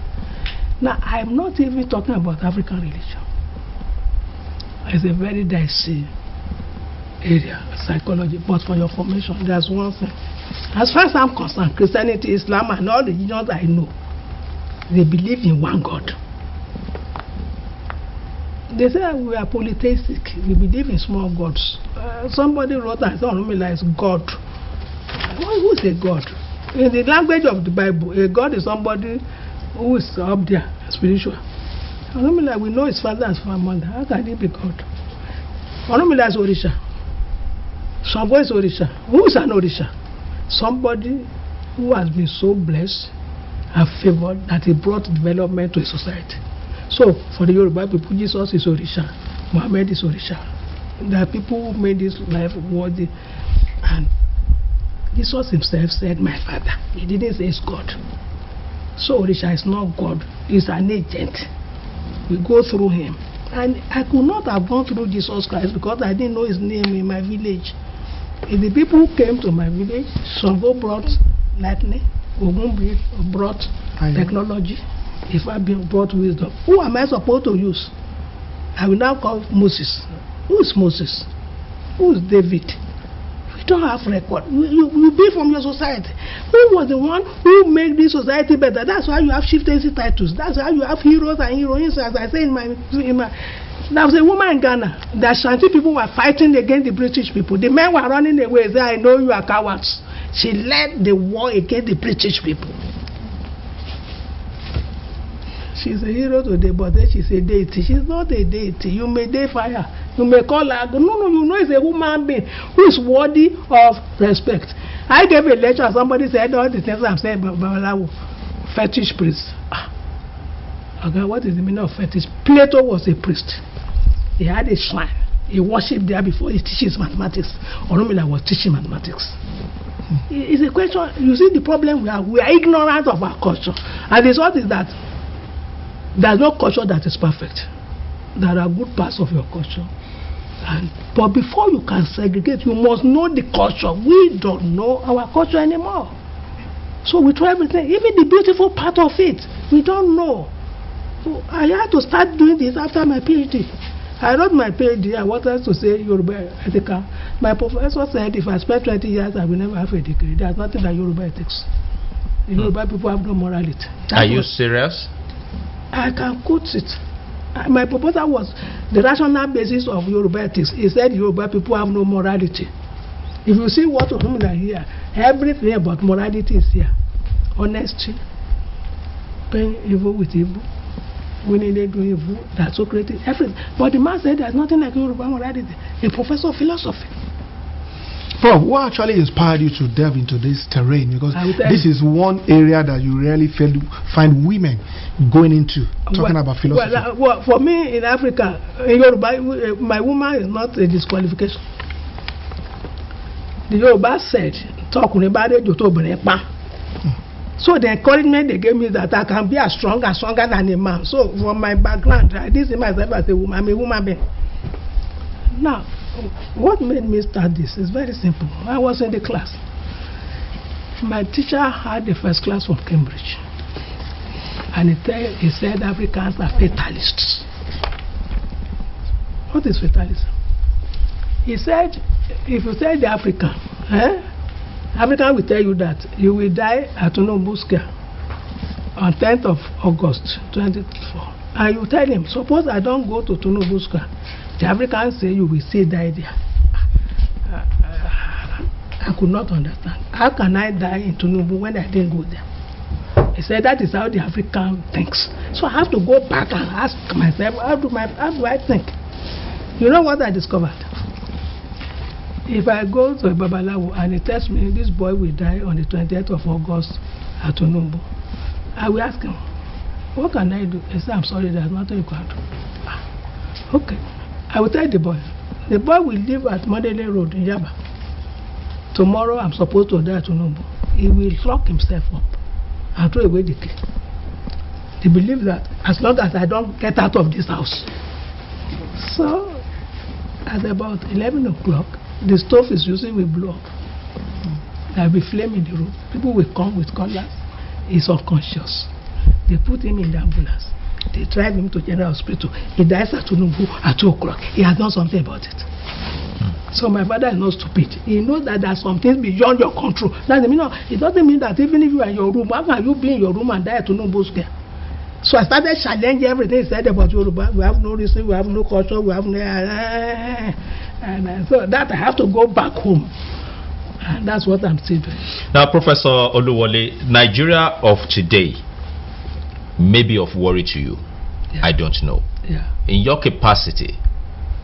Now, I'm not even talking about African religion. It's a very dicey area, psychology. But for your formation, there's one thing. As far as I'm concerned, Christianity, Islam, and all the religions I know, they believe in one God. They say we are polytheistic. We believe in small gods. Somebody wrote that Orunmila is God. Who is a God? In the language of the Bible, a God is somebody who is up there, spiritual. Orunmila, we know his father and his mother. How can he be God? Orunmila is Orisha. Shango is Orisha. Who is an Orisha? Somebody who has been so blessed and favored that he brought development to a society. So, for the Yoruba people, Jesus is Orisha. Muhammad is Orisha. There are people who made this life worthy. And Jesus himself said, my father. He didn't say it's God. So Orisha is not God. He's an agent. We go through him. And I could not have gone through Jesus Christ because I didn't know his name in my village. If the people who came to my village, Songo brought lightning, Ogun brought technology, if I brought wisdom. Who am I supposed to use? I will now call Moses. Who is Moses? Who is David? We don't have record. You be from your society. Who was the one who made this society better? That's why you have chieftaincy titles. That's why you have heroes and heroines. As I say in my there was a woman in Ghana. The Ashanti people were fighting against the British people. The men were running away. They said, I know you are cowards. She led the war against the British people. She's a hero today, but then she's a deity. She's not a deity. You may dare fire. You may call her. No, you know it's a human being who is worthy of respect. I gave a lecture and somebody said all the things I'm saying about fetish priest. Okay, what is the meaning of fetish? Plato was a priest. He had a shrine. He worshipped there before he teaches mathematics. Orunmila was teaching mathematics. It's a question. You see the problem we are ignorant of our culture. And the result is that there's no culture that is perfect. There are good parts of your culture. But before you can segregate, you must know the culture. We don't know our culture anymore. So we try everything. Even the beautiful part of it, we don't know. So I had to start doing this after my PhD. I wrote my PhD. I wanted to say Yoruba ethical. My professor said if I spend 20 years, I will never have a degree. There's nothing that Yoruba ethics. The Yoruba people have no morality.
Are you serious?
I can quote it. My proposal was the rational basis of Yoruba ethics. He said Yoruba people have no morality. If you see what Orunmila here, everything about morality is here. Honesty, paying evil with evil, winning they do evil, that's so creative, everything. But the man said there's nothing like Yoruba morality. A professor of philosophy.
Prof, what actually inspired you to delve into this terrain? Because this is one area that you rarely find women going into, talking about philosophy.
Well, for me in Africa, in Yoruba, my woman is not a disqualification. The Yoruba said, so the encouragement they gave me that I can be as stronger than a man. So from my background, I didn't see myself as a woman. I'm a woman being. Now, what made me start this is very simple. I was in the class. My teacher had the first class from Cambridge. And he said Africans are fatalists. What is fatalism? He said, if you tell the African, African will tell you that you will die at Tunubuska on 10th of August 2024. And you tell him, suppose I don't go to Tunubuska. The Africans say you will still die there. I could not understand. How can I die in Tinubu when I didn't go there? He said that is how the African thinks. So I have to go back and ask myself, how do I think? You know what I discovered? If I go to a Babalawo and he tells me this boy will die on the 20th of August at Tinubu, I will ask him, what can I do? He said, I'm sorry, there's nothing you can do. Okay. I will tell the boy will live at Modele Road in Yaba. Tomorrow I'm supposed to die at Tinubu. He will lock himself up and throw away the key. They believe that as long as I don't get out of this house. So at about 11 o'clock, the stove is using will blow up. There will be flame in the room. People will come with cutlass. He's unconscious. They put him in the ambulance. They drive him to General Hospital. He dies at Tinubu at 2 o'clock. He has done something about it. So my father is not stupid. He knows that there are some things beyond your control. That's it doesn't mean that even if you are in your room, how can you be in your room and die at Tinubu Square? So I started challenging everything he said about Yoruba. We have no reason, we have no culture, we have no... And so that I have to go back home. And that's what I'm still doing.
Now, Professor Oluwole, Nigeria of today may be of worry to you. Yeah. I don't know.
Yeah.
In your capacity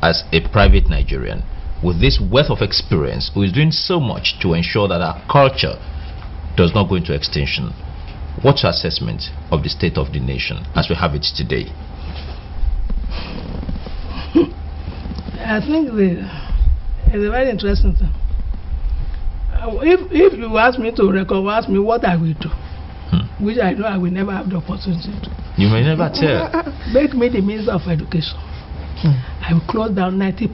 as a private Nigerian, with this wealth of experience, who is doing so much to ensure that our culture does not go into extinction, what's your assessment of the state of the nation as we have it today?
I think it's a very interesting thing. If you ask me to ask me what I will do, which I know I will never have the opportunity to.
You may never tell.
Make me the Minister of Education. I will close down 90%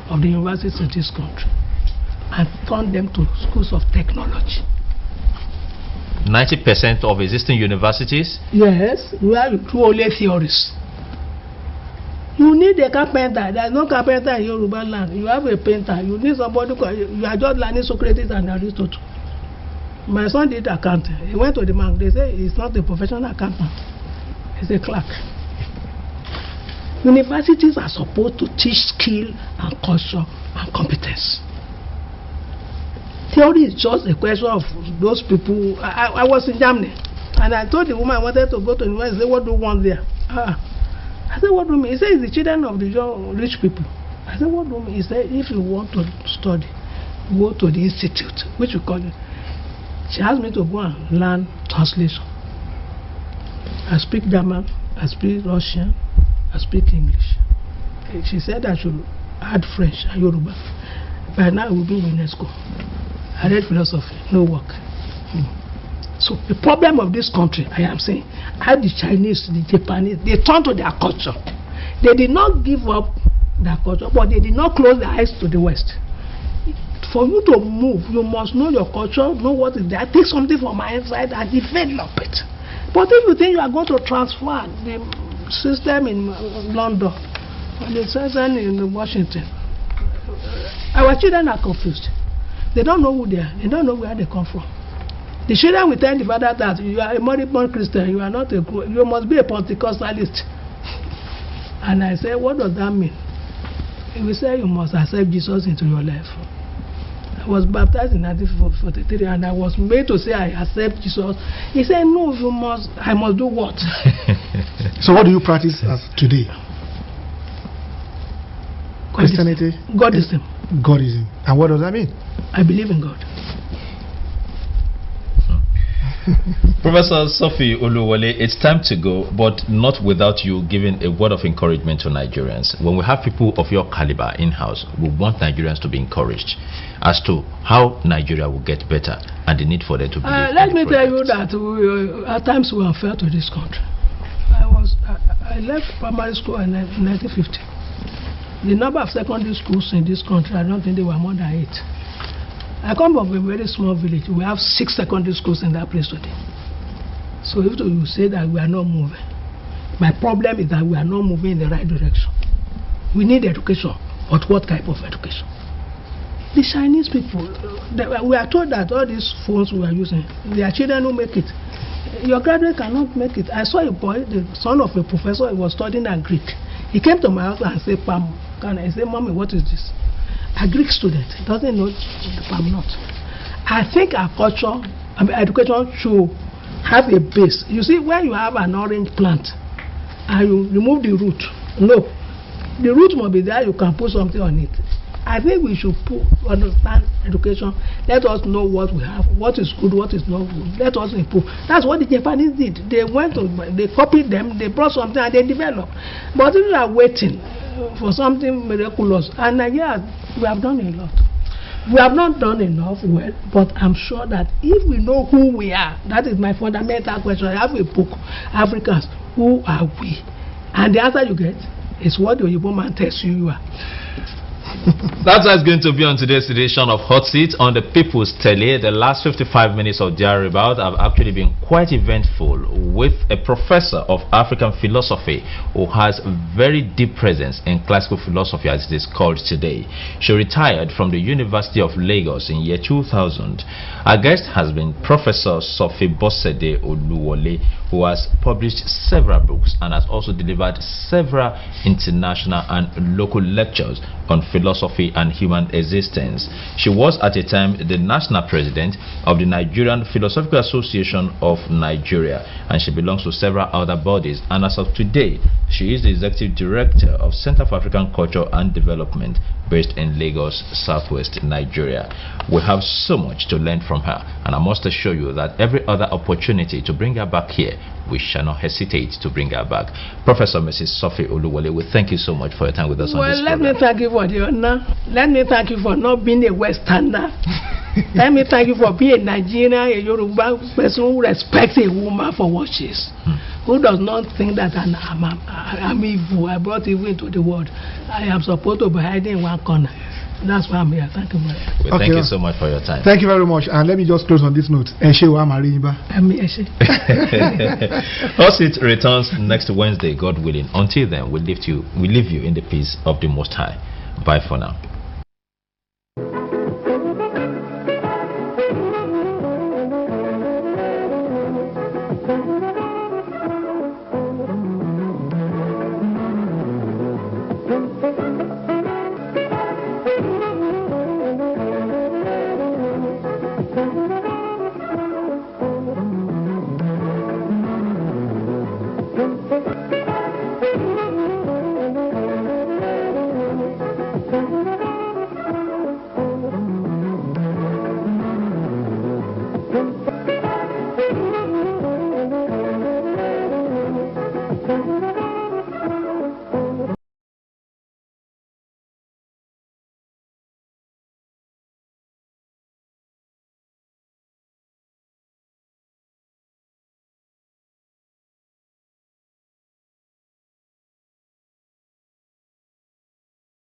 of the universities in this country and turn them to schools of technology.
90% of existing universities?
Yes, you have two only theories. You need a carpenter. There is no carpenter in Yoruba land. You have a painter. You need somebody. You are just learning Socrates and Aristotle. My son did accounting. He went to the bank. They say he's not a professional accountant. He's a clerk. Universities are supposed to teach skill and culture and competence. Theory is just a question of those people. I was in Germany and I told the woman I wanted to go to university. She said, what do you want there? I said, what do you mean? He said, it's the children of the young, rich people. I said, what do you mean? He said, if you want to study, go to the institute, which we call it. She asked me to go and learn translation. I speak German, I speak Russian, I speak English. She said I should add French and Yoruba. By now I will be in UNESCO. I read philosophy, no work. So the problem of this country, I am saying, how the Chinese, the Japanese, they turn to their culture. They did not give up their culture, but they did not close their eyes to the West. For you to move, you must know your culture, know what is there, take something from my inside and develop it. But if you think you are going to transfer the system in London or the system in Washington, our children are confused. They don't know who they are. They don't know where they come from. The children will tell the father that you are a moribund Christian, you are not you must be a Pentecostalist. And I say, what does that mean? He will say you must accept Jesus into your life. I was baptized in 1943 and I was made to say I accept Jesus. He said, no, I must do what?
So what do you practice as today? Christianity?
Godism.
Godism. And what does that mean?
I believe in God.
Professor Sophie Oluwole, it's time to go, but not without you giving a word of encouragement to Nigerians. When we have people of your caliber in-house, we want Nigerians to be encouraged as to how Nigeria will get better and the need for them to be.
Let me tell you that at times we are unfair to this country. I left primary school in 1950. The number of secondary schools in this country, I don't think they were more than 8. I come from a very small village. We have 6 secondary schools in that place today. So if you say that we are not moving, my problem is that we are not moving in the right direction. We need education, but what type of education? The Chinese people, we are told that all these phones we are using, they are children who make it. Your graduate cannot make it. I saw a boy, the son of a professor, he was studying Greek. He came to my house and said, Pam, can I say, Mommy, what is this? a Greek student, doesn't know I'm not. I think our culture, education should have a base. You see, when you have an orange plant and you remove the root, no, the root must be there, you can put something on it. I think we should understand education. Let us know what we have, what is good, what is not good. Let us improve. That's what the Japanese did. They copied them, they brought something and they developed. But if we are waiting for something miraculous, and Nigeria, we have done a lot. We have not done enough, well, but I'm sure that if we know who we are, that is my fundamental question. I have a book, Africans, who are we? And the answer you get is what the Oyibo man tells you are.
That's what's going to be on today's edition of Hot Seat on the People's Tele. The last 55 minutes of Diary About have actually been quite eventful, with a professor of African philosophy who has very deep presence in classical philosophy, as it is called today. She retired from the University of Lagos in year 2000. Our guest has been Professor Sophie Oluwole, who has published several books and has also delivered several international and local lectures on philosophy and human existence. She was at a time the national president of the Nigerian Philosophical Association of Nigeria, and she belongs to several other bodies, and as of today she is the executive director of Center for African Culture and Development, based in Lagos, Southwest Nigeria. We have so much to learn from her, and I must assure you that every other opportunity to bring her back here, we shall not hesitate to bring her back. Professor Mrs. Sophie Oluwole, we thank you so much for your time with us on this program.
Let me thank you for the honor. Let me thank you for not being a Westerner. Let me thank you for being a Nigerian, a Yoruba person who respects a woman for what she is. Who does not think that I'm evil, I brought evil into the world. I am supposed to be hiding in one corner. That's why I'm here. Thank you very much.
Well, thank you so much for your time.
Thank you very much. And let me just close on this note.
It returns next Wednesday, God willing. Until then, we leave you in the peace of the Most High. Bye for now.
Thank you.